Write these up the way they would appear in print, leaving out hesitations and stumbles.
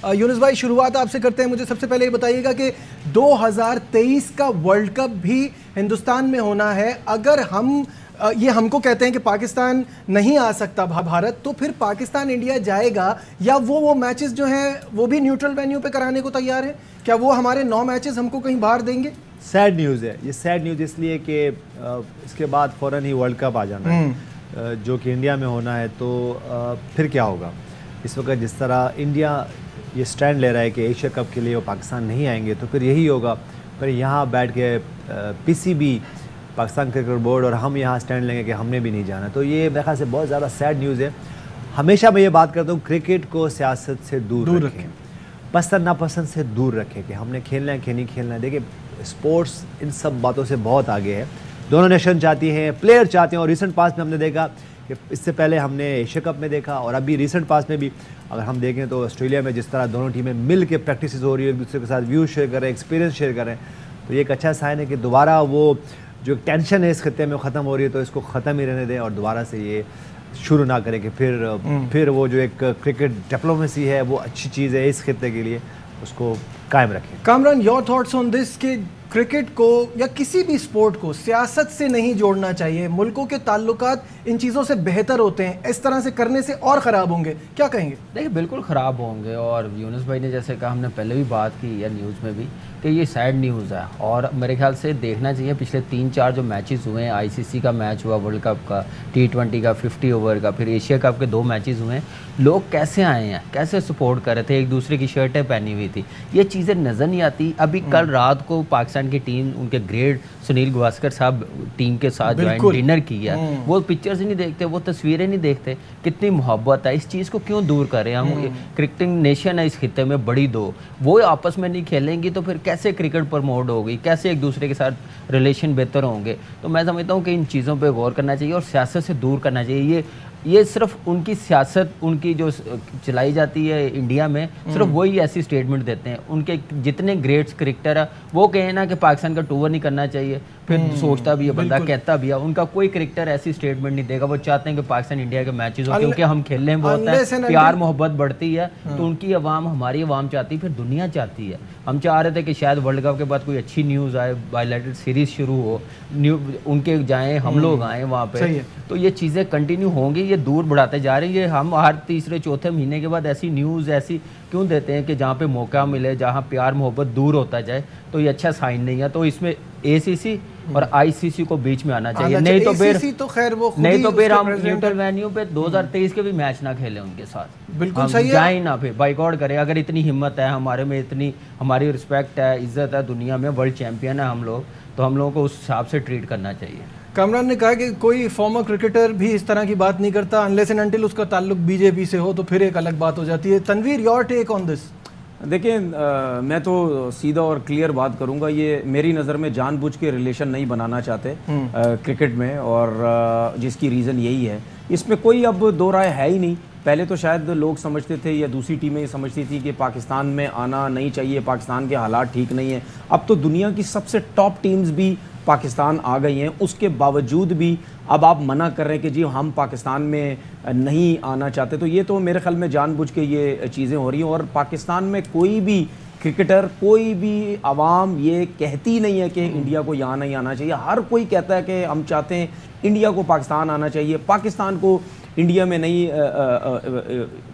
यूनुस भाई, शुरुआत आपसे करते हैं। मुझे सबसे पहले ये बताइएगा कि 2023 का वर्ल्ड कप भी हिंदुस्तान में होना है। अगर हम ये हमको कहते हैं कि पाकिस्तान नहीं आ सकता भारत, तो फिर पाकिस्तान इंडिया जाएगा या वो मैचेस जो हैं वो भी न्यूट्रल वेन्यू पे कराने को तैयार है? क्या वो हमारे 9 मैचेस हमको कहीं बाहर देंगे? सैड न्यूज़ है ये, सैड न्यूज़ इसलिए कि इसके बाद फ़ौरन ही वर्ल्ड कप आ जाना है जो कि इंडिया में होना है। तो फिर क्या होगा? इस वक्त जिस तरह इंडिया ये स्टैंड ले रहा है कि एशिया कप के लिए वो पाकिस्तान नहीं आएंगे, तो फिर यही होगा। फिर यहाँ बैठ के पीसीबी, पाकिस्तान क्रिकेट बोर्ड और हम यहाँ स्टैंड लेंगे कि हमने भी नहीं जाना। तो ये मेरे ख्याल से बहुत ज़्यादा सैड न्यूज़ है। हमेशा मैं ये बात करता हूँ, क्रिकेट को सियासत से दूर रखें, पसंद नापसंद से दूर रखें कि हमने खेलना है कि नहीं खेलना है। देखिए, स्पोर्ट्स इन सब बातों से बहुत आगे है। दोनों नेशन चाहती हैं, प्लेयर चाहते हैं। और रिसेंट पास में हमने देखा कि इससे पहले हमने एशिया कप में देखा और अभी रिसेंट पास में भी अगर हम देखें तो ऑस्ट्रेलिया में जिस तरह दोनों टीमें मिल के प्रैक्टिस हो रही है, एक दूसरे के साथ व्यू शेयर करें, एक्सपीरियंस शेयर करें, तो ये एक अच्छा साइन है कि दोबारा वो जो टेंशन है इस खत्ते में ख़त्म हो रही है। तो इसको ख़त्म ही रहने दें और दोबारा से ये शुरू ना करें कि फिर वो जो एक क्रिकेट डिप्लोमेसी है वो अच्छी चीज़ है इस खत्ते के लिए, उसको कायम रखें। Kamran, your thoughts on this कि क्रिकेट को या किसी भी स्पोर्ट को सियासत से नहीं जोड़ना चाहिए, मुल्कों के ताल्लुकात इन चीज़ों से बेहतर होते हैं, इस तरह से करने से और ख़राब होंगे, क्या कहेंगे? देखिए, बिल्कुल ख़राब होंगे। और यूनुस भाई ने जैसे कहा, हमने पहले भी बात की या न्यूज़ में भी, कि ये सैड न्यूज़ है। और मेरे ख्याल से देखना चाहिए पिछले 3-4 जो मैचेस हुए हैं, आईसीसी का मैच हुआ, वर्ल्ड कप का, T20 का 50 ओवर का, फिर एशिया कप के 2 मैचेस हुए हैं, लोग कैसे आए हैं, कैसे सपोर्ट कर रहे थे, एक दूसरे की शर्टें पहनी हुई थी, ये चीज़ें नज़र नहीं आती। अभी कल रात को पाकिस्तान की टीम, उनके ग्रेट सुनील गावस्कर साहब टीम के साथ ज्वाइंट डिनर किया, वो पिक्चर्स ही नहीं देखते, वो तस्वीरें नहीं देखते, कितनी मोहब्बत है। इस चीज़ को क्यों दूर करें हम? क्रिकेटिंग नेशन है इस खित्ते में बड़ी दो, वो आपस में नहीं खेलेंगी तो फिर कैसे क्रिकेट प्रमोट होगी, कैसे एक दूसरे के साथ रिलेशन बेहतर होंगे? तो मैं समझता हूँ कि इन चीज़ों पे गौर करना चाहिए और सियासत से दूर करना चाहिए। ये सिर्फ उनकी सियासत, उनकी जो चलाई जाती है इंडिया में, सिर्फ वही ऐसी स्टेटमेंट देते हैं। उनके जितने ग्रेट्स क्रिकेटर है वो कहें ना कि पाकिस्तान का टूर नहीं करना चाहिए, फिर सोचता भी है बंदा, कहता भी है। उनका कोई क्रिकेटर ऐसी स्टेटमेंट नहीं देगा। वो चाहते हैं कि पाकिस्तान इंडिया के मैचेस हो, क्योंकि हम खेलने में बहुत है, प्यार मोहब्बत बढ़ती है। तो उनकी अवाम, हमारी अवाम चाहती है, फिर दुनिया चाहती है। हम चाह रहे थे कि शायद वर्ल्ड कप के बाद कोई अच्छी न्यूज़ आए, बायलैटरल सीरीज शुरू हो, उनके जाएं, हम लोग आएँ वहाँ पे, तो ये चीज़ें कंटिन्यू होंगी। ये दूर बढ़ाते जा रहे हैं। ये हम हर तीसरे चौथे महीने के बाद ऐसी न्यूज़ ऐसी क्यों देते हैं कि जहाँ पे मौका मिले, जहाँ प्यार मोहब्बत दूर होता जाए, तो ये अच्छा साइन नहीं है। तो इसमें एसीसी और आईसीसी को बीच में आना चाहिए। नहीं तो फिर हम न्यूट्रल वेन्यू पे 2023 के भी मैच ना खेलें उनके साथ। बिल्कुल सही है। जाए ना, फिर बाइकआउट करें। अगर इतनी हिम्मत है हमारे में, इतनी हमारी रिस्पेक्ट है, इज्जत है दुनिया में, वर्ल्ड चैंपियन है हम लोग, तो हम लोगों को उस हिसाब से ट्रीट करना चाहिए। कामरान ने कहा कि कोई फॉर्मर क्रिकेटर भी इस तरह की बात नहीं करता अनलेस एंड अनटिल उसका ताल्लुक बीजेपी से हो, तो फिर एक अलग बात हो जाती है। Tanveer, your take on this? देखिए, मैं तो सीधा और क्लियर बात करूंगा। ये मेरी नज़र में जानबूझ के रिलेशन नहीं बनाना चाहते क्रिकेट में, और जिसकी रीज़न यही है, इसमें कोई अब दो राय है ही नहीं। पहले तो शायद लोग समझते थे या दूसरी टीमें ये समझती थी कि पाकिस्तान में आना नहीं चाहिए, पाकिस्तान के हालात ठीक नहीं है। अब तो दुनिया की सबसे टॉप टीम्स भी पाकिस्तान आ गई हैं, उसके बावजूद भी अब आप मना कर रहे हैं कि जी हम पाकिस्तान में नहीं आना चाहते। तो ये तो मेरे ख्याल में जानबूझ के ये चीज़ें हो रही हैं। और पाकिस्तान में कोई भी क्रिकेटर, कोई भी आवाम ये कहती नहीं है कि इंडिया को यहाँ नहीं आना चाहिए। हर कोई कहता है कि हम चाहते हैं इंडिया को पाकिस्तान आना चाहिए, पाकिस्तान को इंडिया में नहीं,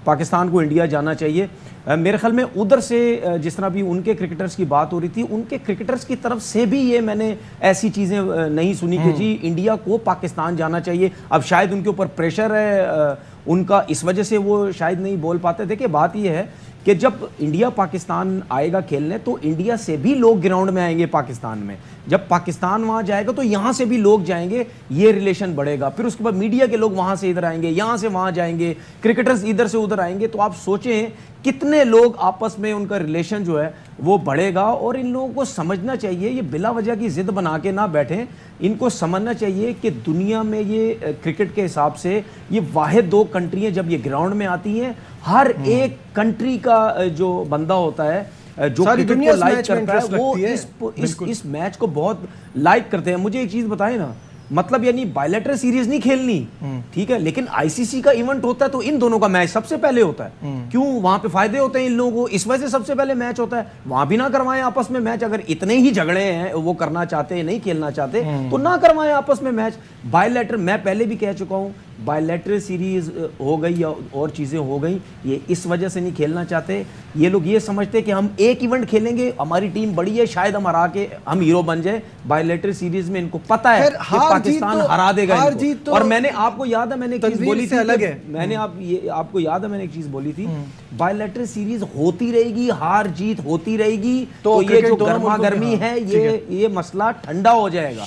पाकिस्तान को इंडिया जाना चाहिए। मेरे ख्याल में उधर से जिस तरह भी उनके क्रिकेटर्स की बात हो रही थी, उनके क्रिकेटर्स की तरफ से भी ये मैंने ऐसी चीज़ें नहीं सुनी कि जी इंडिया को पाकिस्तान जाना चाहिए। अब शायद उनके ऊपर प्रेशर है उनका, इस वजह से वो शायद नहीं बोल पाते। देखिए, बात ये है कि जब इंडिया पाकिस्तान आएगा खेलने, तो इंडिया से भी लोग ग्राउंड में आएंगे पाकिस्तान में। जब पाकिस्तान वहाँ जाएगा तो यहाँ से भी लोग जाएंगे, ये रिलेशन बढ़ेगा। फिर उसके बाद मीडिया के लोग वहाँ से इधर आएंगे, यहाँ से वहाँ जाएंगे, क्रिकेटर्स इधर से उधर आएंगे। तो आप सोचें कितने लोग आपस में उनका रिलेशन जो है वो बढ़ेगा। और इन लोगों को समझना चाहिए, ये बिला वजह की जिद बना के ना बैठें। इनको समझना चाहिए कि दुनिया में ये क्रिकेट के हिसाब से ये वाहिद 2 कंट्रियाँ जब ये ग्राउंड में आती हैं, हर एक कंट्री का जो बंदा होता है, जो क्रिकेट को लाइक करता है, वो इस मैच को बहुत लाइक करते हैं। मुझे एक चीज़ बताएं ना, मतलब यानी बायलैटरल सीरीज नहीं खेलनी, ठीक है, लेकिन आईसीसी का इवेंट होता है तो इन दोनों का मैच सबसे पहले होता है। क्यों? वहां पे फायदे होते हैं इन लोगों को, इस वजह से सबसे पहले मैच होता है। वहां भी ना करवाएं आपस में मैच, अगर इतने ही झगड़े हैं, वो करना चाहते हैं, नहीं खेलना चाहते, तो ना करवाएं आपस में मैच। बायलैटरल, मैं पहले भी कह चुका हूं, बायलैटरल सीरीज हो गई या और चीजें हो गई, ये इस वजह से नहीं खेलना चाहते। ये लोग ये समझते हैं कि हम एक इवेंट खेलेंगे, हमारी टीम बड़ी है, शायद हम हरा के हम हीरो बन जाए। बायलैटरल सीरीज में इनको पता है कि पाकिस्तान हरा देगा इनको। और मैंने, आपको याद है मैंने एक चीज बोली थी, अलग है। मैंने आपको याद है मैंने एक चीज बोली थी, बायलैटरल सीरीज होती रहेगी, हार जीत होती रहेगी, तो ये जो गर्मा गर्मी है, ये मसला ठंडा हो जाएगा।